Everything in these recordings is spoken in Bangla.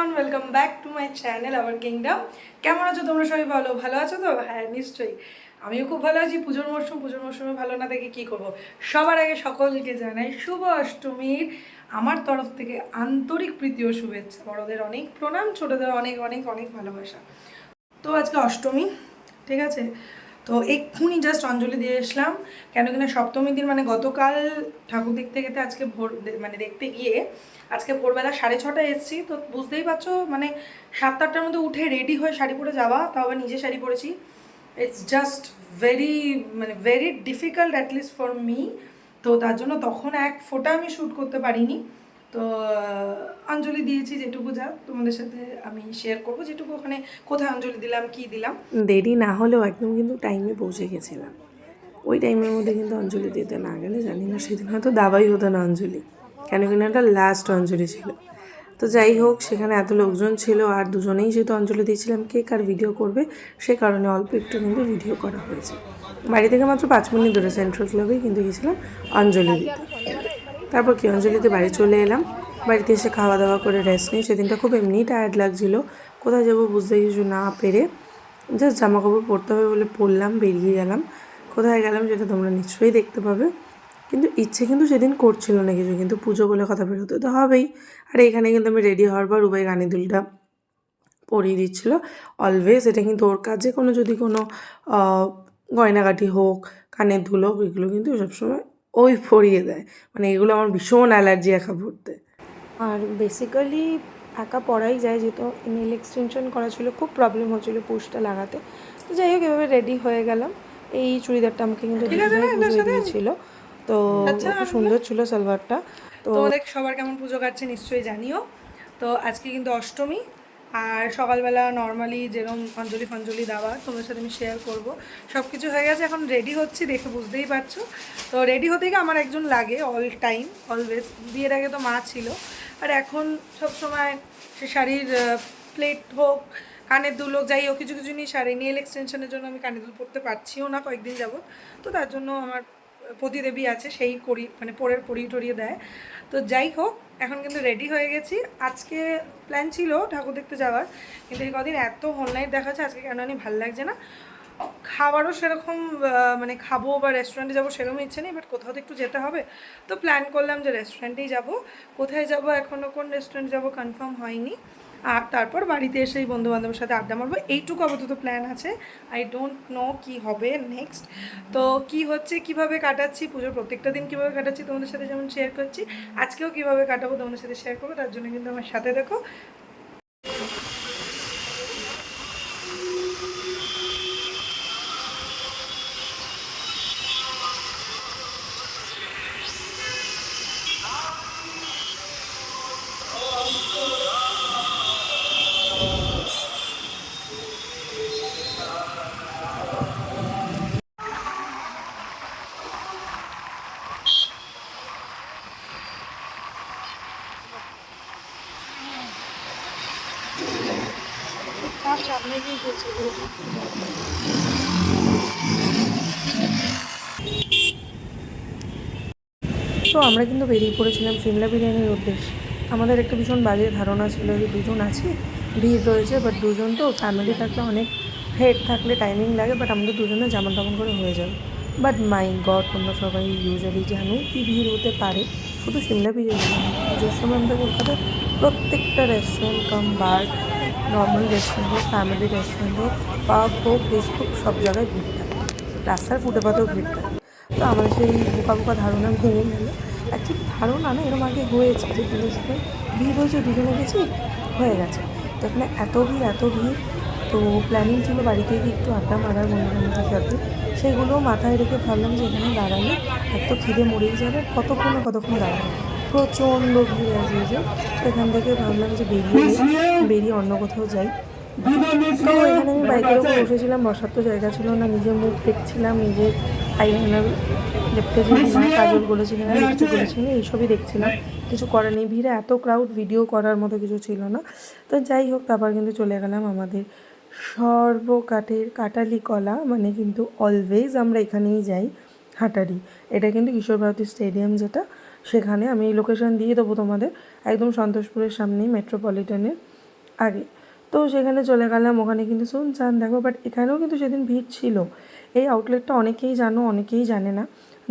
Everyone, welcome back to my channel hour kingdom. কেমন আছো তোমরা? সবাই ভালো আছো তো? হ্যাঁ, নিশ্চয়ই আমিও খুব ভালো আছি। পুজোর মরশুমে ভালো না দেখে কী করবো। সবার আগে সকলকে জানাই শুভ অষ্টমীর আমার তরফ থেকে আন্তরিক প্রীতি ও শুভেচ্ছা। বড়দের অনেক প্রণাম, ছোটদের অনেক অনেক অনেক ভালোবাসা। তো আজকে অষ্টমী, ঠিক আছে? তো এক্ষুনি জাস্ট অঞ্জলি দিয়ে এসলাম। কেন কিনা সপ্তমীর দিন মানে গতকাল ঠাকুর দেখতে গেতে আজকে দেখতে গিয়ে আজকে ভোরবেলা 6:30টায় এসেছি। তো বুঝতেই পারছো, মানে 7-8টার মধ্যে উঠে রেডি হয়ে শাড়ি পরে যাওয়া, তাও আবার নিজে শাড়ি পরেছি। It's just very difficult at least for me. তো তার জন্য তখন এক ফোঁটা আমি শ্যুট করতে পারিনি। তো অঞ্জলি দিয়েছি যেটুকু, যা তোমাদের সাথে আমি শেয়ার করবো যেটুকু, ওখানে কোথায় অঞ্জলি দিলাম, কি দিলাম। দেরি না হলেও একদম কিন্তু টাইমে পৌঁছে গেছিলাম। ওই টাইমের মধ্যে কিন্তু অঞ্জলি দিতে না গেলে জানি না সেদিন হয়তো দাবাই হতো না অঞ্জলি, কেন কিনা এটা লাস্ট অঞ্জলি ছিল। তো যাই হোক, সেখানে এত লোকজন ছিল আর দুজনেই যেহেতু অঞ্জলি দিয়েছিলাম, কে কার ভিডিও করবে সে কারণে অল্প একটু কিন্তু ভিডিও করা হয়েছে। বাড়ি থেকে মাত্র 5 মিনিট ধরে সেন্ট্রাল ক্লাবেই কিন্তু গেছিলাম অঞ্জলি দিতে। তারপর কি অঞ্জলিতে বাড়ি চলে এলাম। বাড়িতে এসে খাওয়া দাওয়া করে রেস্ট নিই। সেদিনটা খুব এমনিই টায়ার্ড লাগছিল, কোথায় যাবো বুঝতে কিছু না পেরে জাস্ট জামা কাপড় পরতে হবে বলে পরলাম, বেরিয়ে গেলাম। কোথায় গেলাম সেটা তোমরা নিশ্চয়ই দেখতে পাবে। কিন্তু ইচ্ছে কিন্তু সেদিন করছিল না কিছু, কিন্তু পুজো বলে কথা বেরোতে তো হবেই। আর এখানে কিন্তু আমি রেডি হওয়ার পর রুবাই কানের দুলটা পরিয়ে দিচ্ছিলো। অলওয়েজ এটা কিন্তু ওর কাছে কোনো যদি কোনো গয়নাগাটি হোক, কানের দুল হোক, এগুলো কিন্তু সবসময় ওই পরিয়ে দেয়। মানে এগুলো আমার ভীষণ অ্যালার্জি একা পড়তে। আর বেসিক্যালি একা পড়াই যায়, যেহেতু নেল এক্সটেনশন করা ছিল, খুব প্রবলেম হচ্ছিলো পুশটা লাগাতে। তো যাই হোক, এভাবে রেডি হয়ে গেলাম। এই চুড়িদারটা আমাকে কিন্তু দিদিভাই পুজোয় দিয়েছিল। তো খুব সুন্দর ছিল সালোয়ারটা। তো তোমাদের সবার কেমন পুজো কাটছে নিশ্চয়ই জানিও। তো আজকে কিন্তু অষ্টমী, আর সকালবেলা নর্মালি যেরকম অঞ্জলি দেওয়া তোমাদের সাথে আমি শেয়ার করব। সব কিছু হয়ে গেছে, এখন রেডি হচ্ছি, দেখে বুঝতেই পারছো। তো রেডি হতে গিয়ে আমার একজন লাগে অল টাইম, অলওয়েজ। বিয়ের আগে তো মা ছিল, আর এখন সব সময় সে শাড়ির প্লেট হোক, কানের দুল হোক, যাই হোক, কিছু কিছু নিয়ে শাড়ি। নেল এক্সটেনশনের জন্য আমি কানের দুল পরতে পারছিও না কয়েকদিন যাবত। তো তার জন্য আমার প্রতিদেবী আছে, সেই পরিয়ে টরিয়ে দেয়। তো যাই হোক, এখন কিন্তু রেডি হয়ে গেছি। আজকে প্ল্যান ছিল ঠাকুর দেখতে যাওয়ার, কিন্তু এই কদিন এত অনলাইন দেখাচ্ছে, আজকে কেন আমি ভালো লাগছে না। খাবারও সেরকম মানে খাবো বা রেস্টুরেন্টে যাবো সেরকম ইচ্ছে নেই, বাট কোথাও তো একটু যেতে হবে। তো প্ল্যান করলাম যে রেস্টুরেন্টেই যাব। কোথায় যাব এখনও কোন রেস্টুরেন্ট যাব কনফার্ম হয়নি। আর তারপর বাড়িতে এসেই বন্ধুবান্ধবের সাথে আড্ডা মারবো, এইটুকু আপাতত প্ল্যান আছে। আই ডোন্ট নো কী হবে নেক্সট। তো কী হচ্ছে, কীভাবে কাটাচ্ছি পুজোর প্রত্যেকটা দিন, কীভাবে কাটাচ্ছি তোমাদের সাথে যেমন শেয়ার করছি, আজকেও কীভাবে কাটাবো তোমাদের সাথে শেয়ার করবো। তার জন্য কিন্তু আমার সাথে দেখো। সামনে গিয়ে গেছে। তো আমরা কিন্তু বেরিয়ে পড়েছিলাম সিমলা বিরিয়ানির উদ্দেশ্যে। আমাদের একটা ভীষণ বাজে ধারণা ছিল যে দুজন আছি, ভিড় রয়েছে, বাট দুজন তো ফ্যামিলি থাকলে অনেক হেড থাকলে টাইমিং লাগে, বাট আমাদের দুজনে যেমন তেমন করে হয়ে যাবে। বাট মাই গড, তোমরা সবাই ইউজুয়ালি জানো কি ভিড় হতে পারে। শুধু সিমলা বিরিয়ানি নয়, পুজোর সময় আমাদের কলকাতার প্রত্যেকটা রেস্টুরেন্ট কাম বার, নর্মাল রেস্টুরেন্ট হোক, ফ্যামিলি রেস্টুরেন্ট হোক, পাব হোক, প্লেস হোক, সব জায়গায় ভিড় থাকে। রাস্তার ফুটপাতেও ভিড় থাকে। তো আমাদের সেই বোকা বোকা ধারণা ভেঙে গেল। অ্যাকচুয়ালি ধারণা না, এরকম আগে হয়েছে যে পুজোর সময় ভিড় হয়েছে, দুজনে গেছি, হয়ে গেছে। তো এখানে এত ভিড়। তো প্ল্যানিং ছিল বাড়িতে গিয়ে একটু আড্ডা মারার বন্ধুবান্ধবের সাথে। সেগুলো মাথায় রেখে ভাবলাম যে এখানে দাঁড়ালে এক তো খিদে মরেই যাবে, কতক্ষণ দাঁড়াবো। প্রচণ্ড ভিড় আসবে। তো এখান থেকে ভাবলাম যে বেরিয়ে অন্য কোথাও যাই। তো এখানে আমি বাইকের ওপর বসেছিলাম, বসার তো জায়গা ছিল না। নিজের মুখ দেখছিলাম, নিজের আইলাইনার দেখতে চেয়েছিলাম, কাজল বলেছি কিনা, লিপস্টিক বলেছি কিনা, এইসবই দেখছিলাম। কিছু করার নেই, ভিড়ে এত ক্রাউড, ভিডিও করার মতো কিছু ছিল না। তো যাই হোক, তারপর কিন্তু চলে গেলাম আমাদের সর্বকাঠের কাটালি কলা, মানে কিন্তু অলওয়েজ আমরা এখানেই যাই, হাটারি। এটা কিন্তু কিশোর ভারতী স্টেডিয়াম, যেটা সেখানে আমি লোকেশন দিয়ে দেবো তোমাদের, একদম সন্তোষপুরের সামনেই, মেট্রোপলিটনের। আগে। তো সেখানে চলে গেলাম, ওখানে কিন্তু শুনছান দেখো, বাট এখানেও কিন্তু সেদিন ভিড় ছিল। এই আউটলেটটা অনেকেই জানো, অনেকেই জানে না।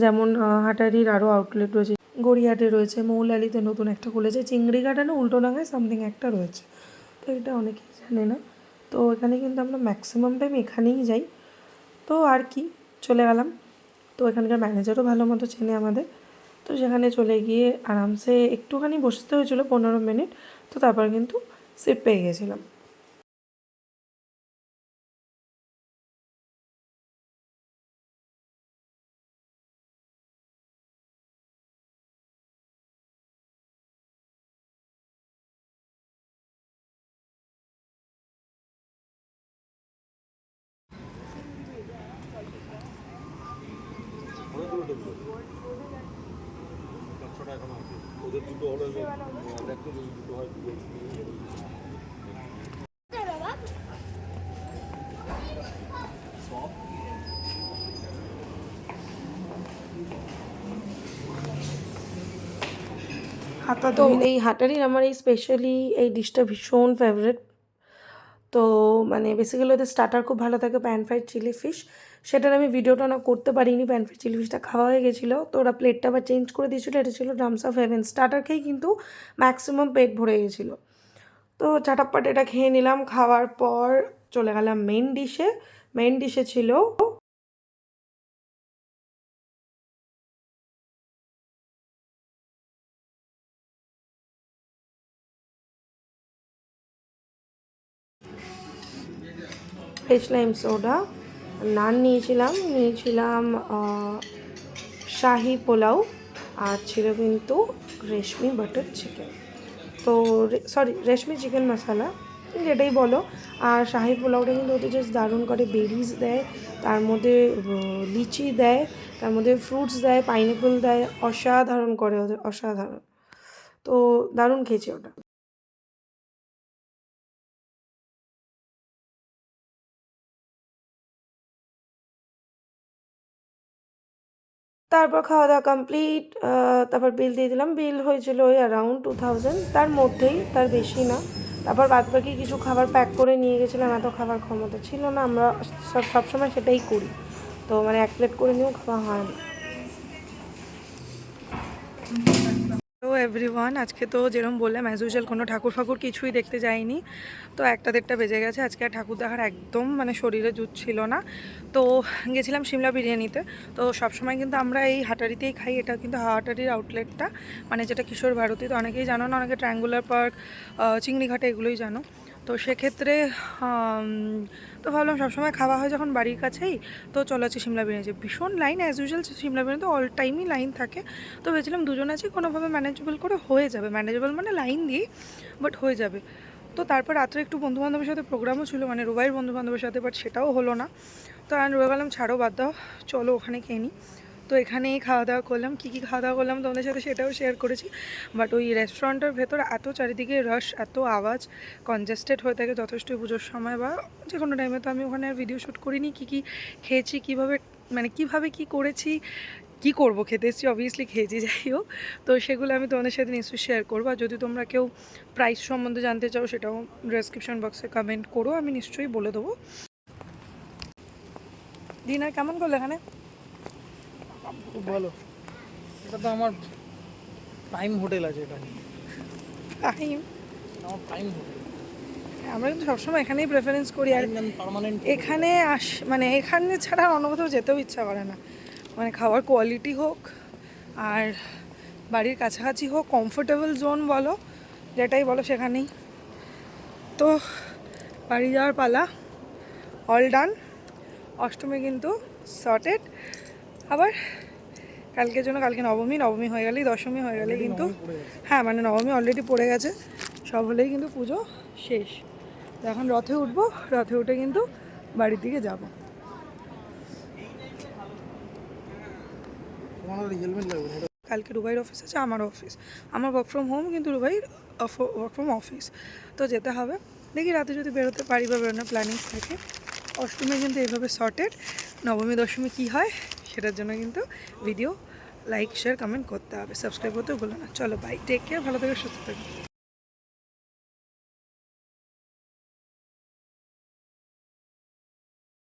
যেমন হাটারির আরও আউটলেট রয়েছে, গড়িয়াহাটে রয়েছে, মৌলালিতে নতুন একটা খুলেছে, চিংড়িঘাটা না উল্টোডাঙায় সামথিং একটা রয়েছে। তো এটা অনেকেই জানে না। তো এখানে কিন্তু আমরা ম্যাক্সিমাম টাইম এখানেই যাই। তো আর কি, চলে গেলাম। তো এখানকার ম্যানেজারও ভালো মতো চেনে আমাদের। তো সেখানে চলে গিয়ে আরামসে একটুখানি বসতে হয়েছিল 15 মিনিট। তো তারপর কিন্তু সিট পেয়ে গেছিলাম। তো এই হাটারির আমার এই স্পেশালি এই ডিশটা ভীষণ ফেভারিট। তো মানে বেসিক্যালি ওদের স্টার্টার খুব ভালো থাকে, প্যান ফ্রাইড চিলি ফিশ। সেটার আমি ভিডিওটা না করতে পারিনি, প্যান ফ্রাইড চিলি ফিশটা খাওয়া হয়ে গেছিলো। তো ওরা প্লেটটা আবার চেঞ্জ করে দিয়েছিলো। এটা ছিল ড্রামস অফ হেভেন। স্টার্টার খেয়েই কিন্তু ম্যাক্সিমাম পেট ভরে গেছিলো। তো চাটাপ্পাট এটা খেয়ে নিলাম। খাওয়ার পর চলে গেলাম মেন ডিশে। মেন ডিশে ছিল ফ্রেশ লাইম সোডা, নান নিয়েছিলাম শাহি পোলাও, আর ছিল কিন্তু রেশমি বাটার চিকেন। তো সরি, রেশমি চিকেন মশালা, যেটাই বলো। আর শাহি পোলাওটা কিন্তু ওদের জাস্ট দারুণ করে। বেরিজ দেয়, তার মধ্যে লিচি দেয়, তার মধ্যে ফ্রুটস দেয়, পাইনঅ্যাপল দেয়, অসাধারণ করে ওদের, অসাধারণ। তো দারুণ খেয়েছি ওটা। তারপর খাওয়া দাওয়া কমপ্লিট। তারপর বিল দিয়ে দিলাম। বিল হয়েছিল ওই অ্যারাউন্ড 2000, তার মধ্যেই, তার বেশি না। তারপর বাদবাকি কিছু খাবার প্যাক করে নিয়ে গেছিলাম, এত খাবার ক্ষমতা ছিল না। আমরা সবসময় সেটাই করি। তো মানে 1 প্লেট করে নিয়েও খাওয়া হয় না। তো এভরিওয়ান, আজকে তো যেরকম বললাম অ্যাজ ইউজুয়াল কোনো ঠাকুর ফাকুর কিছুই দেখতে যাইনি। তো 1টা-1:30 বেজে গেছে। আজকে আর ঠাকুর দেখার একদম মানে শরীরে জুত ছিল না। তো গেছিলাম সিমলা বিরিয়ানিতে। তো সবসময় কিন্তু আমরা এই হাটারিতেই খাই। এটা কিন্তু হাটারির আউটলেটটা, মানে যেটা কিশোর ভারতী। তো অনেকেই জানো না, অনেকে ট্রায়াঙ্গুলার পার্ক, চিংড়িঘাটা এগুলোই জানো। তো সেক্ষেত্রে তো ভাবলাম সবসময় খাওয়া হয় যখন বাড়ির কাছেই, তো চলো আছি সিমলা বিরিয়ানি। ভীষণ line as usual, Shimla biryani তো অল টাইমই লাইন থাকে। তো ভেবেছিলাম দুজন আছি, কোনোভাবে ম্যানেজেবল করে হয়ে যাবে। ম্যানেজেবল মানে লাইন দিই, বাট হয়ে যাবে। তো তারপর রাত্রে একটু বন্ধুবান্ধবের সাথে প্রোগ্রামও ছিল, মানে রুবাইয়ের বন্ধুবান্ধবের সাথে, বাট সেটাও হলো না। তো আমি রয়ে গেলাম, ছাড়ো বাদ দাও, চলো ওখানে খেয়ে নিই। তো এখানেই খাওয়া দাওয়া করলাম। কী কী খাওয়া দাওয়া করলাম তোমাদের সাথে সেটাও শেয়ার করেছি। বাট ওই রেস্টুরেন্টের ভেতর এত চারিদিকে রাশ, এত আওয়াজ, কনজেস্টেড হয়ে থাকে যথেষ্টই পুজোর সময় বা যে কোনো টাইমে। তো আমি ওখানে আর ভিডিও শ্যুট করিনি। কী কী খেয়েছি, কীভাবে কী করেছি, কী করবো, খেতে এসেছি, অবভিয়াসলি খেয়েছি, যাই হোক। তো সেগুলো আমি তোমাদের সাথে নিশ্চয়ই শেয়ার করবো। আর যদি তোমরা কেউ প্রাইস সম্বন্ধে জানতে চাও, সেটাও ডেসক্রিপশন বক্সে কমেন্ট করো, আমি নিশ্চয়ই বলে দেবো। ডিনার কেমন করলো এখানে? খুব ভালো। এটা তো আমার প্রাইম হোটেল আছে, এটা টাইম, আমার প্রাইম হোটেল। আমরা কিন্তু সবসময় এখানেই প্রেফারেন্স করি। আর পার্মানেন্ট এখানে মানে এখানে ছাড়া অন্য কোথাও যেতেও ইচ্ছা করে না। মানে খাওয়ার কোয়ালিটি হোক আর বাড়ির কাছাকাছি হোক, কমফোর্টেবল জোন বলো, যেটাই বলো সেখানেই। তো বাড়ি যাওয়ার পালা, অল ডান। অষ্টমী কিন্তু সর্টেড। আবার কালকের জন্য, কালকে নবমী হয়ে গেলেই, দশমী হয়ে গেলেই কিন্তু, হ্যাঁ মানে নবমী অলরেডি পড়ে গেছে, সব হলেই কিন্তু পুজো শেষ। তো এখন রথে উঠবো, রথে উঠে কিন্তু বাড়ির দিকে যাব। কালকে রুবাইয়ের অফিস আছে, আমারও অফিস। আমার ওয়ার্ক ফ্রম হোম, কিন্তু রুবাইয়ের ওয়ার্ক ফ্রম অফিস। তো যেতে হবে, দেখি রাতে যদি বেরোতে পারি বা বেরোনোর প্ল্যানিংস থাকে। অষ্টমী কিন্তু এইভাবে সর্টেড। নবমী দশমী কী হয় সেটার জন্য কিন্তু ভিডিও লাইক শেয়ার কমেন্ট করতে হবে, সাবস্ক্রাইব করতে ভুলো না। চলো বাই, টেক কেয়ার, ভালো থেকে সুস্থ থাকবে।